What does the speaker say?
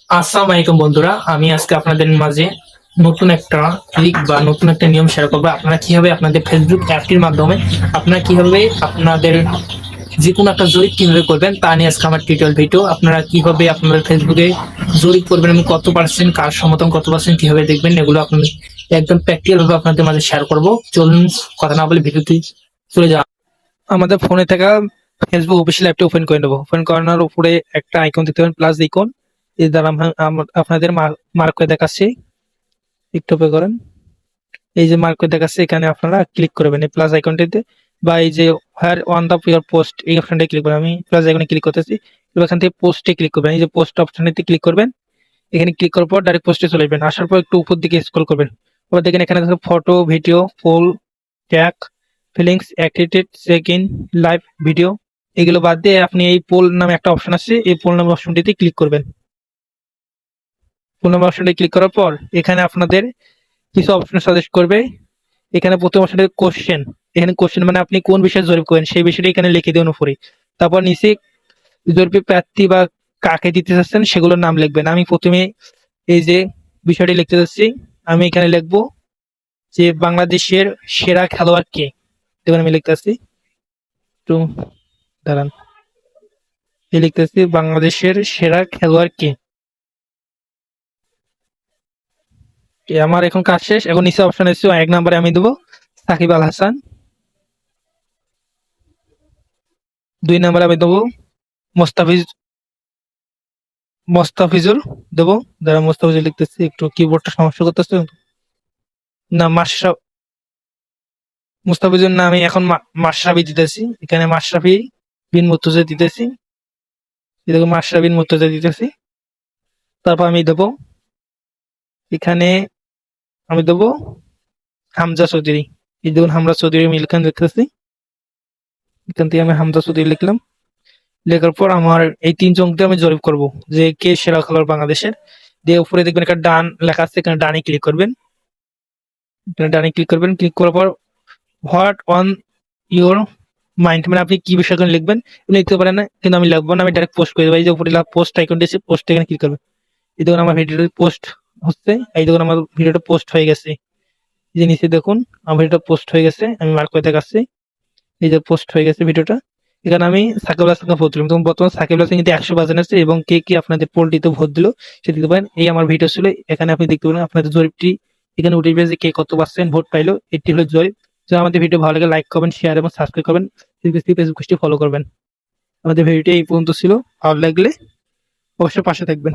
আসসালামু আলাইকুম বন্ধুরা, আমি আজকে আপনাদের মাঝে নতুন একটা ট্রিক বা নতুন একটা নিয়ম শেয়ার করবো। আপনারা কিভাবে আপনাদের ফেসবুক অ্যাপটির মাধ্যমে আপনারা কিভাবে আপনাদের যে কোনো একটা জরিপ কিভাবে করবেন তা নিয়ে আজকে আমার টিউটোরিয়াল ভিডিও। আপনারা কিভাবে আপনাদের ফেসবুকে জরিপ করবেন এবং কত পার্সেন্ট কার সমর্থন, কত পার্সেন্ট কিভাবে দেখবেন, এগুলো আপনাদের একদম প্র্যাকটিক্যাল ভাবে আপনাদের মাঝে শেয়ার করবো। চলুন কথা না বলে ভিডিওতে চলে যাওয়া। আমাদের ফোনে থাকা ফেসবুক অফিসিয়াল অ্যাপটি ওপেন করে নেবো। ওপেন করানোর উপরে একটা আইকন দেখতে পাবেন, প্লাস আইকন। এর দ্বারা আপনাদের মার্ক করে দেখাচ্ছি, একটু পে করেন। এই যে মার্ক করে দেখাচ্ছে, এখানে আপনারা ক্লিক করবেন এই প্লাস আইকনটিতে, বা এই যে হোয়ার অন দা ইউর পোস্ট এই অপশনটা ক্লিক করবেন। আমি প্লাস আইকনে ক্লিক করতেছি, এবার এখান থেকে পোস্টে ক্লিক করবেন। এই যে পোস্ট অপশনটিতে ক্লিক করবেন, এখানে ক্লিক করার পর ডাইরেক্ট পোস্টে চলে আসবেন। আসার পর একটু উপর দিকে স্ক্রল করবেন, এবার দেখেন এখানে photo, video, poll, tag, feelings, activated, check in, live video, এগুলো বাদ দিয়ে আপনি এই পোল নামে একটা অপশন আছে, এই পোল নামে অপশনটিতে ক্লিক করবেন। পোল নামে অপশনটি ক্লিক করার পর এখানে আপনাদের কিছু অপশন সাজেস্ট করবে। এখানে প্রথম অপশন কোশ্চেন, এখানে কোশ্চেন মানে আপনি কোন বিষয়ে জরিপ করেন সেই বিষয়টা এখানে লিখে দেবেন উপরে। তারপর নিচে জরিপের প্রার্থী বা কাকে দিতে চাচ্ছেন সেগুলোর নাম লিখবেন। আমি প্রথমে এই যে বিষয়টি লিখতে চাচ্ছি, আমি এখানে লিখবো যে বাংলাদেশের সেরা খেলোয়াড় কে। দেখুন আমি লিখতেছি, একটু দাঁড়ান, লিখতেছি বাংলাদেশের সেরা খেলোয়াড় কে। আমার এখন কাজ শেষ। এখন নিচে অপশন এসেছে, এক নম্বরে আমি দেবো সাকিব আল হাসান, 2 নম্বরে আমি দেবো মোস্তাফিজ মোস্তাফিজুর দেবো। যারা মোস্তাফিজুর লিখতেছি, একটু কিবোর্ডটা সমস্যা করতেছে না। মুস্তাফিজুর না, আমি এখন মাশরাফি দিতেছি। এখানে মাশরাফি বিন মুর্তজা দিতেছি, এরকম মাশরাফি বিন মুর্তজা দিতেছি। তারপর আমি দেবো এখানে, আমি দেবো হামজা চৌধুরী। এই দেখুন হামজা চৌধুরী আমি এখানে লিখতেছি, এখান থেকে আমি হামজা চৌধুরী লিখলাম। লেখার পর আমার এই 3 জনকে আমি জরিপ করব যে কে সেরা খেলোয়াড় বাংলাদেশের। দিয়ে উপরে দেখবেন একটা ডান লেখা আছে, এখানে ডানে ক্লিক করবেন। এখানে ডানে ক্লিক করবেন, ক্লিক করার পর হোয়াট অন ইউর মাইন্ড মানে আপনি কি বিষয় করে লিখবেন লিখতে পারেন না, কিন্তু আমি লিখবো না, আমি ডাইরেক্ট পোস্ট করে দেবো। এই যে উপরে পোস্ট আইকন দিয়েছে, পোস্ট এখানে ক্লিক করবেন। এই দেখুন আমার ভিডিওটা পোস্ট হচ্ছে, এই দেখুন আমার ভিডিওটা পোস্ট হয়ে গেছে। এই যে নিচে দেখুন আমার ভিডিওটা পোস্ট হয়ে গেছে, আমি মার্ক করে দেখাচ্ছি। এই যে পোস্ট হয়ে গেছে ভিডিওটা। এখানে আমি সাকিব আল হাসানকে ভোট দিলাম, এবং বর্তমানে সাকিব আল হাসান কিন্তু 100% আছে, এবং কে কি আপনাদের পোলটিতে ভোট দিল সেটা দেখতে পারেন। এই আমার ভিডিও ছিল, এখানে আপনি দেখতে পারেন আপনাদের জরিপটি এখানে উঠে যাবে যে কে কত পার্সেন্ট ভোট পাইলো। এটি হলো জরিপ। তো আমাদের ভিডিও ভালো লাগে লাইক করবেন, শেয়ার এবং সাবস্ক্রাইব করবেন, ফেসবুক পেজটি ফলো করবেন। আমাদের ভিডিওটি এই পর্যন্ত ছিল, ভালো লাগলে অবশ্যই পাশে থাকবেন।